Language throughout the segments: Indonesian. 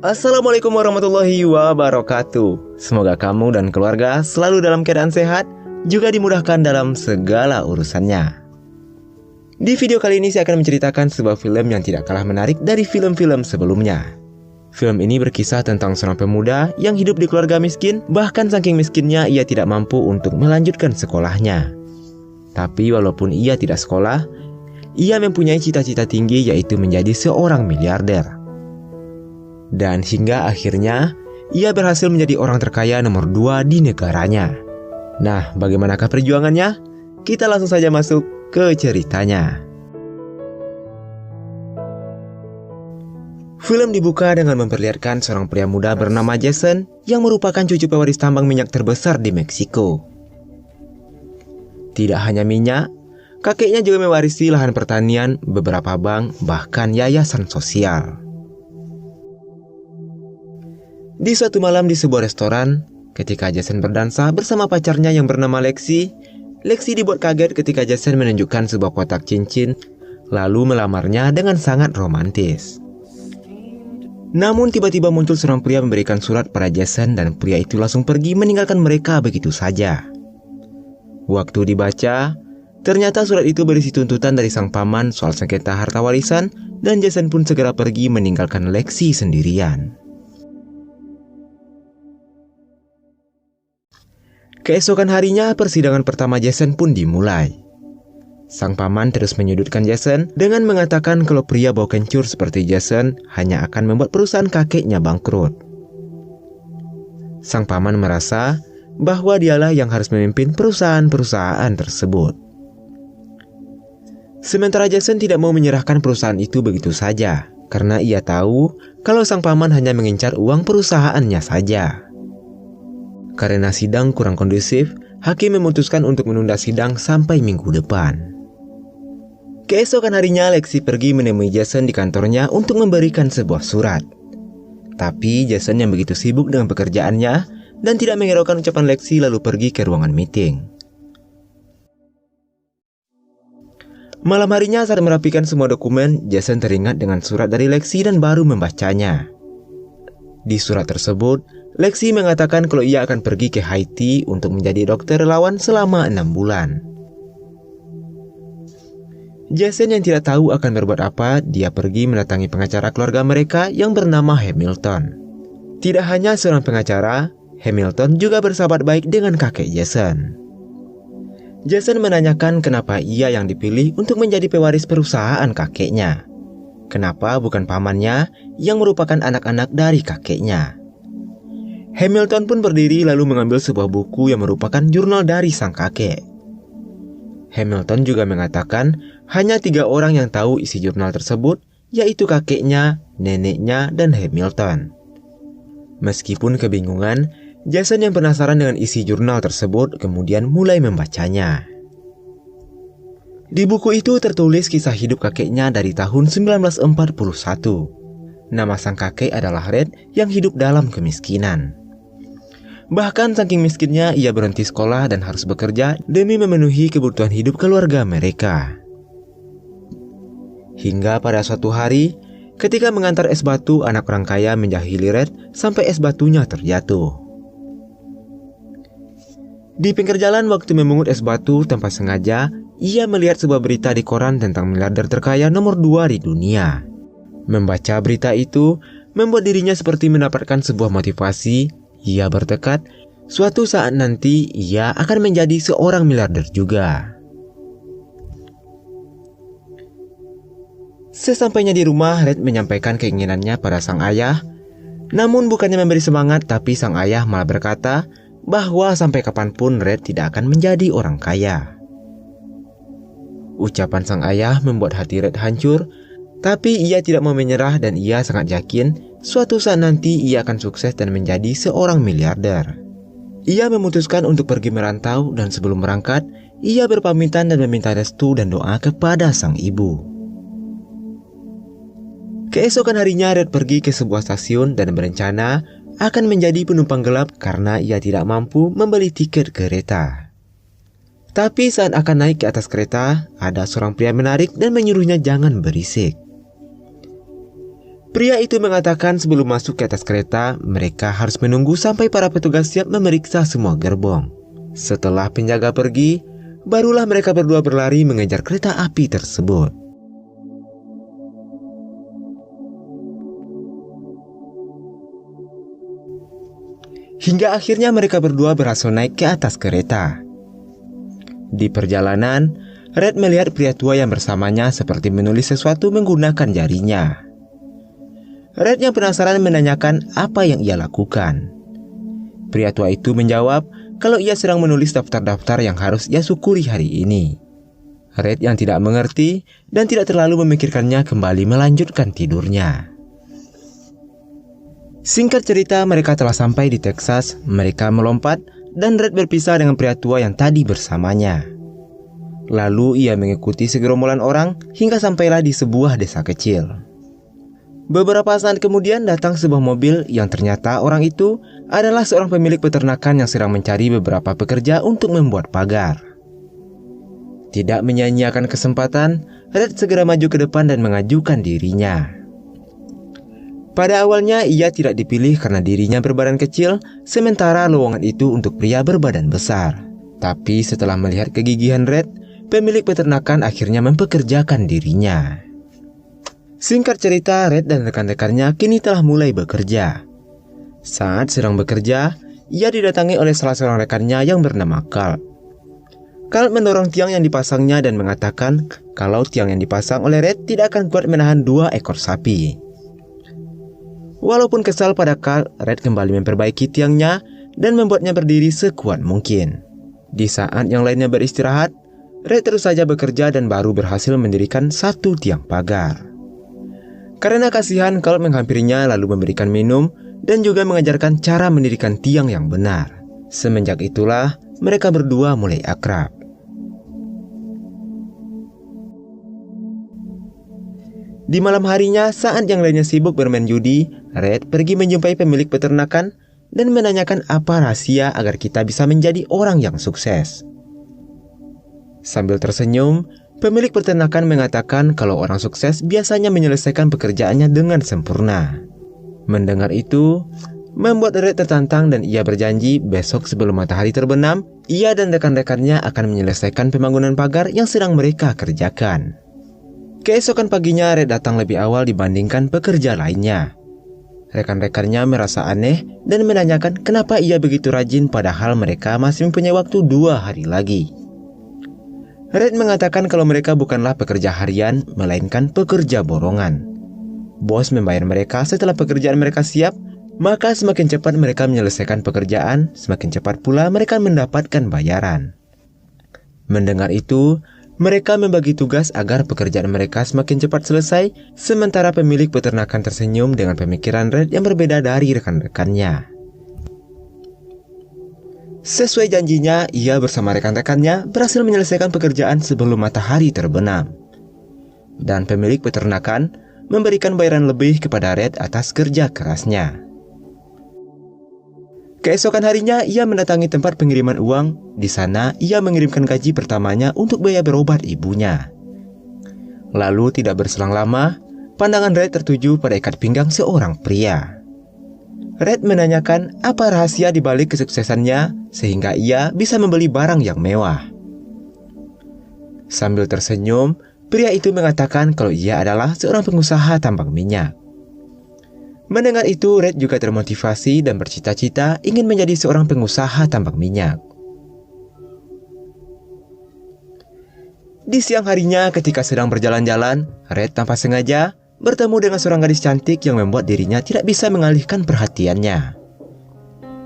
Assalamualaikum warahmatullahi wabarakatuh. Semoga kamu dan keluarga selalu dalam keadaan sehat, juga dimudahkan dalam segala urusannya. Di video kali ini saya akan menceritakan sebuah film yang tidak kalah menarik dari film-film sebelumnya. Film ini berkisah tentang seorang pemuda yang hidup di keluarga miskin, bahkan saking miskinnya ia tidak mampu untuk melanjutkan sekolahnya. Tapi walaupun ia tidak sekolah, ia mempunyai cita-cita tinggi, yaitu menjadi seorang miliarder. Dan hingga akhirnya ia berhasil menjadi orang terkaya nomor 2 di negaranya. Nah, bagaimanakah perjuangannya? Kita langsung saja masuk ke ceritanya. Film dibuka dengan memperlihatkan seorang pria muda bernama Jason yang merupakan cucu pewaris tambang minyak terbesar di Meksiko. Tidak hanya minyak, kakeknya juga mewarisi lahan pertanian, beberapa bank, bahkan yayasan sosial. Di suatu malam di sebuah restoran, ketika Jason berdansa bersama pacarnya yang bernama Lexi dibuat kaget ketika Jason menunjukkan sebuah kotak cincin, lalu melamarnya dengan sangat romantis. Namun tiba-tiba muncul seorang pria memberikan surat pada Jason dan pria itu langsung pergi meninggalkan mereka begitu saja. Waktu dibaca, ternyata surat itu berisi tuntutan dari sang paman soal sengketa harta warisan dan Jason pun segera pergi meninggalkan Lexi sendirian. Keesokan harinya, persidangan pertama Jason pun dimulai. Sang paman terus menyudutkan Jason dengan mengatakan kalau pria bau kencur seperti Jason hanya akan membuat perusahaan kakeknya bangkrut. Sang paman merasa bahwa dialah yang harus memimpin perusahaan-perusahaan tersebut. Sementara Jason tidak mau menyerahkan perusahaan itu begitu saja, karena ia tahu kalau sang paman hanya mengincar uang perusahaannya saja. Karena sidang kurang kondusif, hakim memutuskan untuk menunda sidang sampai minggu depan. Keesokan harinya, Lexi pergi menemui Jason di kantornya untuk memberikan sebuah surat. Tapi Jason yang begitu sibuk dengan pekerjaannya dan tidak menghiraukan ucapan Lexi lalu pergi ke ruangan meeting. Malam harinya saat merapikan semua dokumen, Jason teringat dengan surat dari Lexi dan baru membacanya. Di surat tersebut, Lexi mengatakan kalau ia akan pergi ke Haiti untuk menjadi dokter relawan selama 6 bulan. Jason yang tidak tahu akan berbuat apa, dia pergi mendatangi pengacara keluarga mereka yang bernama Hamilton. Tidak hanya seorang pengacara, Hamilton juga bersahabat baik dengan kakek Jason. Jason menanyakan kenapa ia yang dipilih untuk menjadi pewaris perusahaan kakeknya. Kenapa bukan pamannya yang merupakan anak-anak dari kakeknya? Hamilton pun berdiri lalu mengambil sebuah buku yang merupakan jurnal dari sang kakek. Hamilton juga mengatakan hanya 3 orang yang tahu isi jurnal tersebut, yaitu kakeknya, neneknya, dan Hamilton. Meskipun kebingungan, Jason yang penasaran dengan isi jurnal tersebut kemudian mulai membacanya. Di buku itu tertulis kisah hidup kakeknya dari tahun 1941. Nama sang kakek adalah Red yang hidup dalam kemiskinan. Bahkan saking miskinnya ia berhenti sekolah dan harus bekerja demi memenuhi kebutuhan hidup keluarga mereka. Hingga pada suatu hari, ketika mengantar es batu, anak orang kaya menjahili Red sampai es batunya terjatuh. Di pinggir jalan waktu memungut es batu tanpa sengaja, ia melihat sebuah berita di koran tentang miliarder terkaya nomor 2 di dunia. Membaca berita itu membuat dirinya seperti mendapatkan sebuah motivasi. Ia bertekad suatu saat nanti ia akan menjadi seorang miliarder juga. Sesampainya di rumah, Red menyampaikan keinginannya pada sang ayah. Namun bukannya memberi semangat, tapi sang ayah malah berkata bahwa sampai kapanpun Red tidak akan menjadi orang kaya. Ucapan sang ayah membuat hati Red hancur, tapi ia tidak mau menyerah dan ia sangat yakin suatu saat nanti ia akan sukses dan menjadi seorang miliarder. Ia memutuskan untuk pergi merantau dan sebelum berangkat, ia berpamitan dan meminta restu dan doa kepada sang ibu. Keesokan harinya Red pergi ke sebuah stasiun dan berencana akan menjadi penumpang gelap karena ia tidak mampu membeli tiket kereta. Tapi saat akan naik ke atas kereta, ada seorang pria menarik dan menyuruhnya jangan berisik. Pria itu mengatakan sebelum masuk ke atas kereta, mereka harus menunggu sampai para petugas siap memeriksa semua gerbong. Setelah penjaga pergi, barulah mereka berdua berlari mengejar kereta api tersebut. Hingga akhirnya mereka berdua berhasil naik ke atas kereta. Di perjalanan, Red melihat pria tua yang bersamanya seperti menulis sesuatu menggunakan jarinya. Red yang penasaran menanyakan apa yang ia lakukan. Pria tua itu menjawab kalau ia sedang menulis daftar-daftar yang harus ia syukuri hari ini. Red yang tidak mengerti dan tidak terlalu memikirkannya kembali melanjutkan tidurnya. Singkat cerita, mereka telah sampai di Texas. Mereka melompat dan Red berpisah dengan pria tua yang tadi bersamanya. Lalu ia mengikuti segerombolan orang hingga sampailah di sebuah desa kecil. Beberapa saat kemudian datang sebuah mobil yang ternyata orang itu adalah seorang pemilik peternakan yang sedang mencari beberapa pekerja untuk membuat pagar. Tidak menyia-nyiakan kesempatan, Red segera maju ke depan dan mengajukan dirinya. Pada awalnya ia tidak dipilih karena dirinya berbadan kecil, sementara lowongan itu untuk pria berbadan besar. Tapi setelah melihat kegigihan Red, pemilik peternakan akhirnya mempekerjakan dirinya. Singkat cerita, Red dan rekan-rekannya kini telah mulai bekerja. Saat sedang bekerja, ia didatangi oleh salah seorang rekannya yang bernama Carl. Carl mendorong tiang yang dipasangnya dan mengatakan kalau tiang yang dipasang oleh Red tidak akan kuat menahan 2 ekor sapi. Walaupun kesal pada Carl, Red kembali memperbaiki tiangnya dan membuatnya berdiri sekuat mungkin. Di saat yang lainnya beristirahat, Red terus saja bekerja dan baru berhasil mendirikan 1 tiang pagar. Karena kasihan, Carl menghampirinya lalu memberikan minum dan juga mengajarkan cara mendirikan tiang yang benar. Semenjak itulah mereka berdua mulai akrab. Di malam harinya, saat yang lainnya sibuk bermain judi, Red pergi menjumpai pemilik peternakan dan menanyakan apa rahasia agar kita bisa menjadi orang yang sukses. Sambil tersenyum, pemilik peternakan mengatakan kalau orang sukses biasanya menyelesaikan pekerjaannya dengan sempurna. Mendengar itu, membuat Red tertantang dan ia berjanji besok sebelum matahari terbenam, ia dan rekan-rekannya akan menyelesaikan pembangunan pagar yang sedang mereka kerjakan. Keesokan paginya, Red datang lebih awal dibandingkan pekerja lainnya. Rekan-rekannya merasa aneh dan menanyakan kenapa ia begitu rajin padahal mereka masih mempunyai waktu 2 hari lagi. Red mengatakan kalau mereka bukanlah pekerja harian, melainkan pekerja borongan. Bos membayar mereka setelah pekerjaan mereka siap, maka semakin cepat mereka menyelesaikan pekerjaan, semakin cepat pula mereka mendapatkan bayaran. Mendengar itu, mereka membagi tugas agar pekerjaan mereka semakin cepat selesai, sementara pemilik peternakan tersenyum dengan pemikiran Red yang berbeda dari rekan-rekannya. Sesuai janjinya, ia bersama rekan-rekannya berhasil menyelesaikan pekerjaan sebelum matahari terbenam. Dan pemilik peternakan memberikan bayaran lebih kepada Red atas kerja kerasnya. Keesokan harinya, ia mendatangi tempat pengiriman uang. Di sana, ia mengirimkan gaji pertamanya untuk biaya berobat ibunya. Lalu tidak berselang lama, pandangan Red tertuju pada ikat pinggang seorang pria. Red menanyakan apa rahasia di balik kesuksesannya sehingga ia bisa membeli barang yang mewah. Sambil tersenyum, pria itu mengatakan kalau ia adalah seorang pengusaha tambang minyak. Mendengar itu, Red juga termotivasi dan bercita-cita ingin menjadi seorang pengusaha tambang minyak. Di siang harinya ketika sedang berjalan-jalan, Red tanpa sengaja bertemu dengan seorang gadis cantik yang membuat dirinya tidak bisa mengalihkan perhatiannya.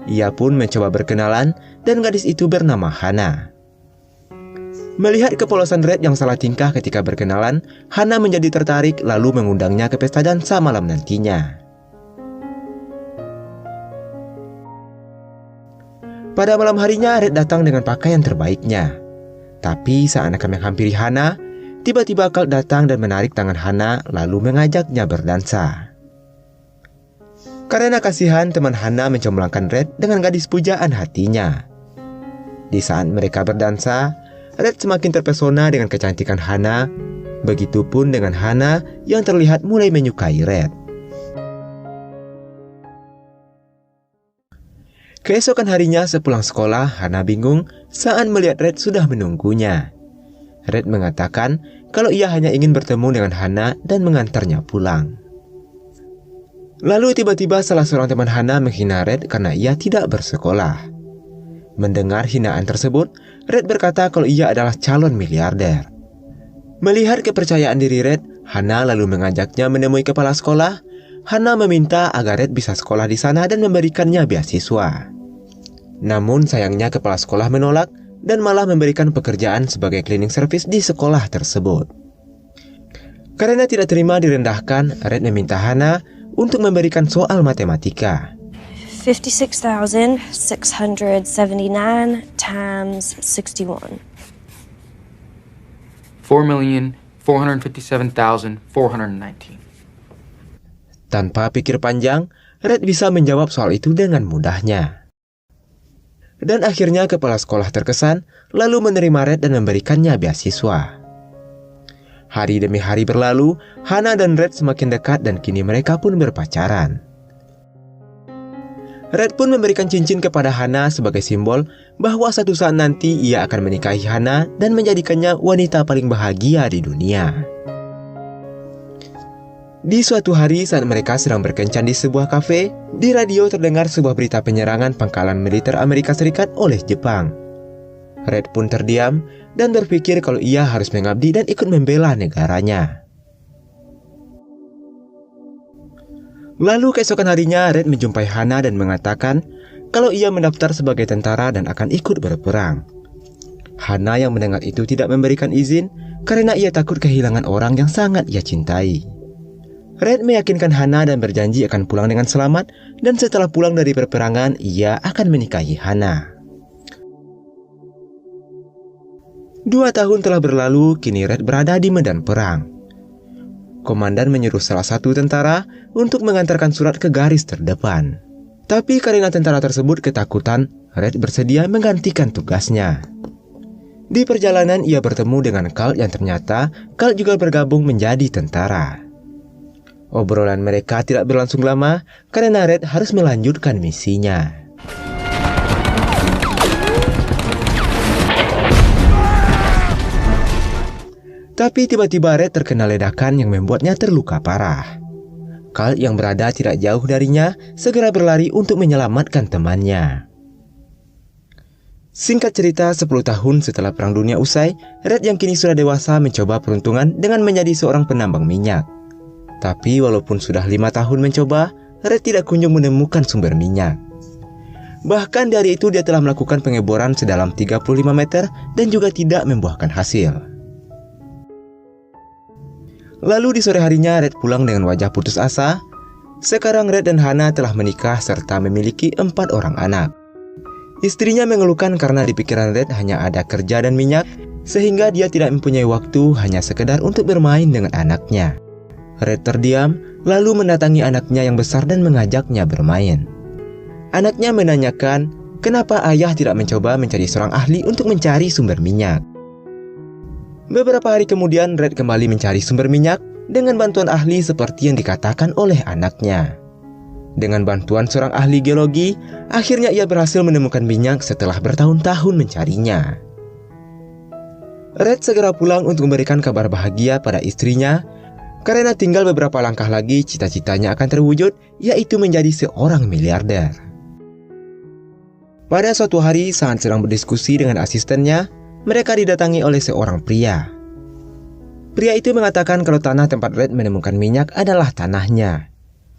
Ia pun mencoba berkenalan dan gadis itu bernama Hana. Melihat kepolosan Red yang salah tingkah ketika berkenalan, Hana menjadi tertarik lalu mengundangnya ke pesta dansa malam nantinya. Pada malam harinya, Red datang dengan pakaian terbaiknya. Tapi saat akan menghampiri Hana, tiba-tiba Carl datang dan menarik tangan Hana lalu mengajaknya berdansa. Karena kasihan, teman Hana mencomblangkan Red dengan gadis pujaan hatinya. Di saat mereka berdansa, Red semakin terpesona dengan kecantikan Hana. Begitupun dengan Hana yang terlihat mulai menyukai Red. Keesokan harinya sepulang sekolah, Hana bingung saat melihat Red sudah menunggunya. Red mengatakan kalau ia hanya ingin bertemu dengan Hana dan mengantarnya pulang. Lalu tiba-tiba salah seorang teman Hana menghina Red karena ia tidak bersekolah. Mendengar hinaan tersebut, Red berkata kalau ia adalah calon miliarder. Melihat kepercayaan diri Red, Hana lalu mengajaknya menemui kepala sekolah. Hana meminta agar Red bisa sekolah di sana dan memberikannya beasiswa. Namun sayangnya kepala sekolah menolak dan malah memberikan pekerjaan sebagai cleaning service di sekolah tersebut. Karena tidak terima direndahkan, Red meminta Hana untuk memberikan soal matematika. 56,679 times 61. 4,457,419. Tanpa pikir panjang, Red bisa menjawab soal itu dengan mudahnya. Dan akhirnya kepala sekolah terkesan, lalu menerima Red dan memberikannya beasiswa. Hari demi hari berlalu, Hana dan Red semakin dekat dan kini mereka pun berpacaran. Red pun memberikan cincin kepada Hana sebagai simbol bahwa suatu saat nanti ia akan menikahi Hana dan menjadikannya wanita paling bahagia di dunia. Di suatu hari saat mereka sedang berkencan di sebuah kafe, di radio terdengar sebuah berita penyerangan pangkalan militer Amerika Serikat oleh Jepang. Red pun terdiam dan berpikir kalau ia harus mengabdi dan ikut membela negaranya. Lalu keesokan harinya Red menjumpai Hana dan mengatakan kalau ia mendaftar sebagai tentara dan akan ikut berperang. Hana yang mendengar itu tidak memberikan izin karena ia takut kehilangan orang yang sangat ia cintai. Red meyakinkan Hana dan berjanji akan pulang dengan selamat, dan setelah pulang dari peperangan, ia akan menikahi Hana. 2 tahun telah berlalu, kini Red berada di medan perang. Komandan menyuruh salah satu tentara untuk mengantarkan surat ke garis terdepan. Tapi karena tentara tersebut ketakutan, Red bersedia menggantikan tugasnya. Di perjalanan ia bertemu dengan Carl yang ternyata Carl juga bergabung menjadi tentara. Obrolan mereka tidak berlangsung lama karena Red harus melanjutkan misinya. Tapi tiba-tiba Red terkena ledakan yang membuatnya terluka parah. Carl yang berada tidak jauh darinya segera berlari untuk menyelamatkan temannya. Singkat cerita, 10 tahun setelah Perang Dunia usai, Red yang kini sudah dewasa mencoba peruntungan dengan menjadi seorang penambang minyak. Tapi walaupun sudah 5 tahun mencoba, Red tidak kunjung menemukan sumber minyak. Bahkan dari itu dia telah melakukan pengeboran sedalam 35 meter dan juga tidak membuahkan hasil. Lalu di sore harinya Red pulang dengan wajah putus asa. Sekarang Red dan Hana telah menikah serta memiliki 4 orang anak. Istrinya mengeluhkan karena di pikiran Red hanya ada kerja dan minyak, sehingga dia tidak mempunyai waktu hanya sekedar untuk bermain dengan anaknya. Red terdiam, lalu mendatangi anaknya yang besar dan mengajaknya bermain. Anaknya menanyakan, kenapa ayah tidak mencoba mencari seorang ahli untuk mencari sumber minyak. Beberapa hari kemudian, Red kembali mencari sumber minyak dengan bantuan ahli seperti yang dikatakan oleh anaknya. Dengan bantuan seorang ahli geologi, akhirnya ia berhasil menemukan minyak setelah bertahun-tahun mencarinya. Red segera pulang untuk memberikan kabar bahagia pada istrinya, karena tinggal beberapa langkah lagi cita-citanya akan terwujud, yaitu menjadi seorang miliarder. Pada suatu hari saat sedang berdiskusi dengan asistennya, mereka didatangi oleh seorang pria. Pria itu mengatakan kalau tanah tempat Red menemukan minyak adalah tanahnya.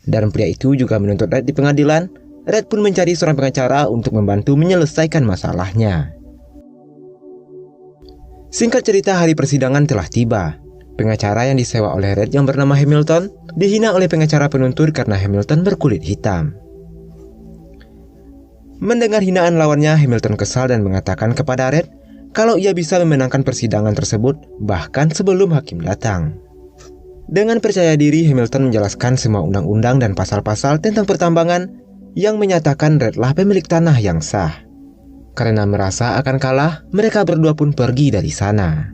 Dan pria itu juga menuntut Red di pengadilan. Red pun mencari seorang pengacara untuk membantu menyelesaikan masalahnya. Singkat cerita, hari persidangan telah tiba. Pengacara yang disewa oleh Red yang bernama Hamilton dihina oleh pengacara penuntut karena Hamilton berkulit hitam. Mendengar hinaan lawannya, Hamilton kesal dan mengatakan kepada Red kalau ia bisa memenangkan persidangan tersebut bahkan sebelum hakim datang. Dengan percaya diri, Hamilton menjelaskan semua undang-undang dan pasal-pasal tentang pertambangan yang menyatakan Red lah pemilik tanah yang sah. Karena merasa akan kalah, mereka berdua pun pergi dari sana.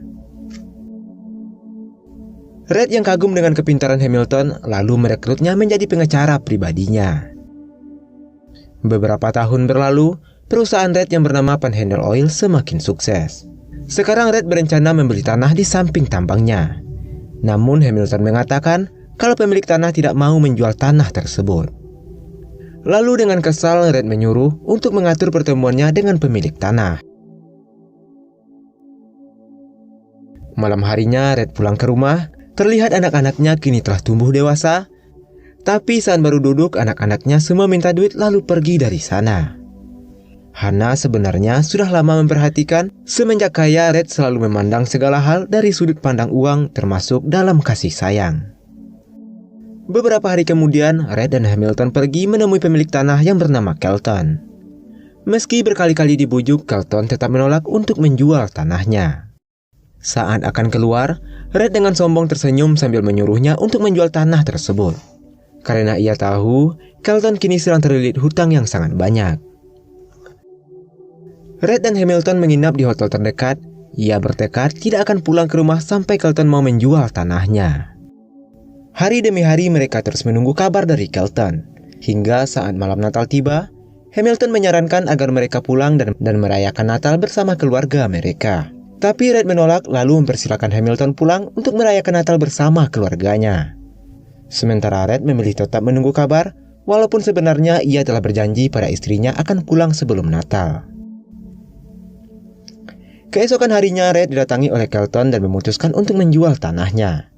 Red yang kagum dengan kepintaran Hamilton lalu merekrutnya menjadi pengacara pribadinya. Beberapa tahun berlalu, perusahaan Red yang bernama Panhandle Oil semakin sukses. Sekarang Red berencana membeli tanah di samping tambangnya. Namun Hamilton mengatakan kalau pemilik tanah tidak mau menjual tanah tersebut. Lalu dengan kesal, Red menyuruh untuk mengatur pertemuannya dengan pemilik tanah. Malam harinya Red pulang ke rumah. Terlihat anak-anaknya kini telah tumbuh dewasa. Tapi saat baru duduk, anak-anaknya semua minta duit lalu pergi dari sana. Hana sebenarnya sudah lama memperhatikan semenjak kaya Red selalu memandang segala hal dari sudut pandang uang, termasuk dalam kasih sayang. Beberapa hari kemudian, Red dan Hamilton pergi menemui pemilik tanah yang bernama Kelton. Meski berkali-kali dibujuk, Kelton tetap menolak untuk menjual tanahnya. Saat akan keluar, Red dengan sombong tersenyum sambil menyuruhnya untuk menjual tanah tersebut. Karena ia tahu, Kelton kini sedang terlilit hutang yang sangat banyak. Red dan Hamilton menginap di hotel terdekat. Ia bertekad tidak akan pulang ke rumah sampai Kelton mau menjual tanahnya. Hari demi hari mereka terus menunggu kabar dari Kelton. Hingga saat malam Natal tiba, Hamilton menyarankan agar mereka pulang dan merayakan Natal bersama keluarga mereka. Tapi Red menolak lalu mempersilakan Hamilton pulang untuk merayakan Natal bersama keluarganya. Sementara Red memilih tetap menunggu kabar, walaupun sebenarnya ia telah berjanji pada istrinya akan pulang sebelum Natal. Keesokan harinya Red didatangi oleh Kelton dan memutuskan untuk menjual tanahnya.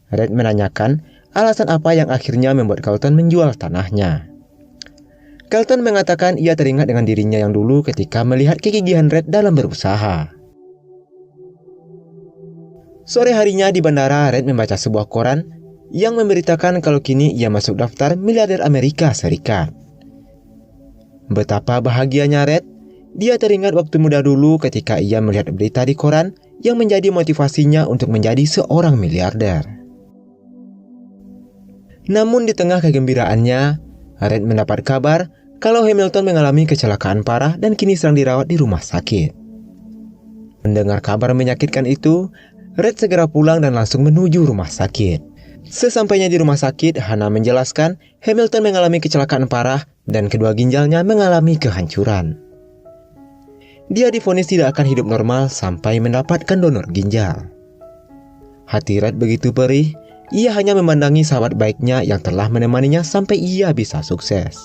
Red menanyakan alasan apa yang akhirnya membuat Kelton menjual tanahnya. Kelton mengatakan ia teringat dengan dirinya yang dulu ketika melihat kegigihan Red dalam berusaha. Sore harinya di bandara, Red membaca sebuah koran yang memberitakan kalau kini ia masuk daftar miliarder Amerika Serikat. Betapa bahagianya Red. Dia teringat waktu muda dulu ketika ia melihat berita di koran yang menjadi motivasinya untuk menjadi seorang miliarder. Namun di tengah kegembiraannya, Red mendapat kabar kalau Hamilton mengalami kecelakaan parah dan kini sedang dirawat di rumah sakit. Mendengar kabar menyakitkan itu, Red segera pulang dan langsung menuju rumah sakit. Sesampainya di rumah sakit, Hana menjelaskan Hamilton mengalami kecelakaan parah dan kedua ginjalnya mengalami kehancuran. Dia divonis tidak akan hidup normal sampai mendapatkan donor ginjal. Hati Red begitu perih, ia hanya memandangi sahabat baiknya yang telah menemaninya sampai ia bisa sukses.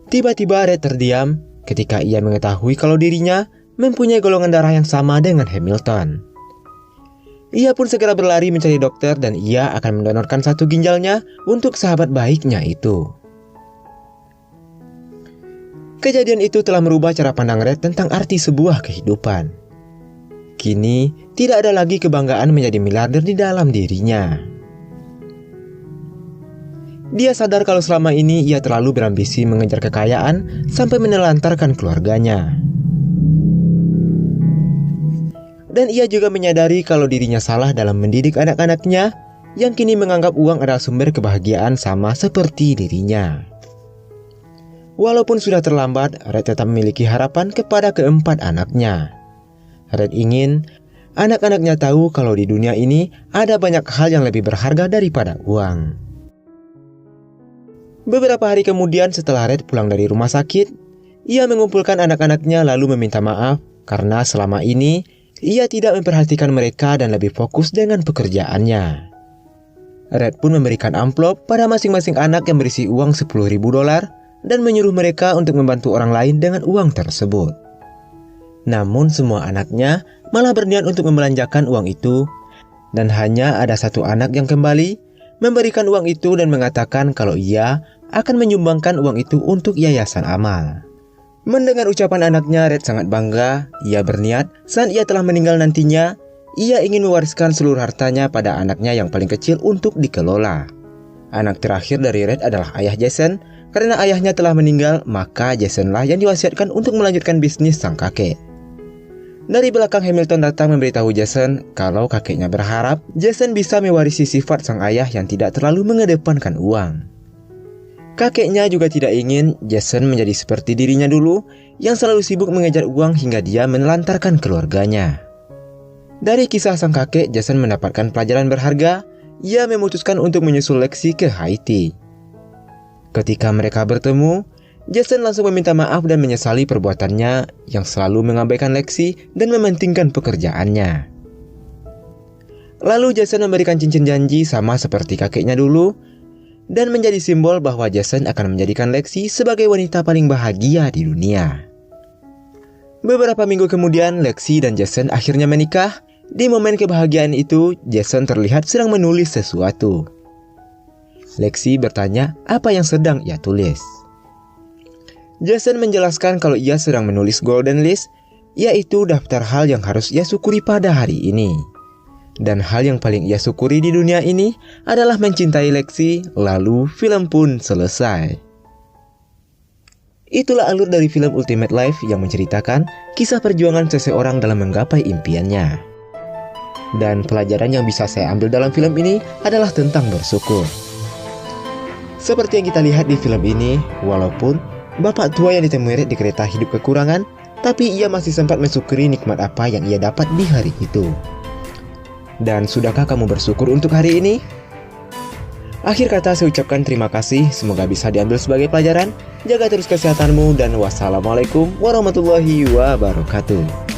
Tiba-tiba Red terdiam ketika ia mengetahui kalau dirinya mempunyai golongan darah yang sama dengan Hamilton. Ia pun segera berlari mencari dokter dan ia akan mendonorkan satu ginjalnya untuk sahabat baiknya itu. Kejadian itu telah merubah cara pandang Red tentang arti sebuah kehidupan. Kini, tidak ada lagi kebanggaan menjadi miliarder di dalam dirinya. Dia sadar kalau selama ini ia terlalu berambisi mengejar kekayaan sampai menelantarkan keluarganya. Dan ia juga menyadari kalau dirinya salah dalam mendidik anak-anaknya yang kini menganggap uang adalah sumber kebahagiaan sama seperti dirinya. Walaupun sudah terlambat, Red tetap memiliki harapan kepada keempat anaknya. Red ingin anak-anaknya tahu kalau di dunia ini ada banyak hal yang lebih berharga daripada uang. Beberapa hari kemudian setelah Red pulang dari rumah sakit, ia mengumpulkan anak-anaknya lalu meminta maaf karena selama ini ia tidak memperhatikan mereka dan lebih fokus dengan pekerjaannya. Red pun memberikan amplop pada masing-masing anak yang berisi uang $10.000 dan menyuruh mereka untuk membantu orang lain dengan uang tersebut. Namun semua anaknya malah berniat untuk membelanjakan uang itu, dan hanya ada satu anak yang kembali memberikan uang itu dan mengatakan kalau ia akan menyumbangkan uang itu untuk yayasan amal. Mendengar ucapan anaknya, Red sangat bangga. Ia berniat saat ia telah meninggal nantinya, ia ingin mewariskan seluruh hartanya pada anaknya yang paling kecil untuk dikelola. Anak terakhir dari Red adalah ayah Jason. Karena ayahnya telah meninggal, maka Jasonlah yang diwasiatkan untuk melanjutkan bisnis sang kakek. Dari belakang, Hamilton datang memberitahu Jason kalau kakeknya berharap Jason bisa mewarisi sifat sang ayah yang tidak terlalu mengedepankan uang. Kakeknya juga tidak ingin Jason menjadi seperti dirinya dulu yang selalu sibuk mengejar uang hingga dia menelantarkan keluarganya. Dari kisah sang kakek, Jason mendapatkan pelajaran berharga. Ia memutuskan untuk menyusul Lexi ke Haiti. Ketika mereka bertemu, Jason langsung meminta maaf dan menyesali perbuatannya yang selalu mengabaikan Lexi dan mementingkan pekerjaannya. Lalu Jason memberikan cincin janji sama seperti kakeknya dulu dan menjadi simbol bahwa Jason akan menjadikan Lexi sebagai wanita paling bahagia di dunia. Beberapa minggu kemudian, Lexi dan Jason akhirnya menikah. Di momen kebahagiaan itu, Jason terlihat sedang menulis sesuatu. Lexi bertanya apa yang sedang ia tulis. Jason menjelaskan kalau ia sedang menulis Golden List, yaitu daftar hal yang harus ia syukuri pada hari ini. Dan hal yang paling ia syukuri di dunia ini adalah mencintai Lexi, lalu film pun selesai. Itulah alur dari film Ultimate Life yang menceritakan kisah perjuangan seseorang dalam menggapai impiannya. Dan pelajaran yang bisa saya ambil dalam film ini adalah tentang bersyukur. Seperti yang kita lihat di film ini, walaupun bapak tua yang ditemui Red di kereta hidup kekurangan, tapi ia masih sempat mensyukuri nikmat apa yang ia dapat di hari itu. Dan sudahkah kamu bersyukur untuk hari ini? Akhir kata saya ucapkan terima kasih, semoga bisa diambil sebagai pelajaran. Jaga terus kesehatanmu dan wassalamualaikum warahmatullahi wabarakatuh.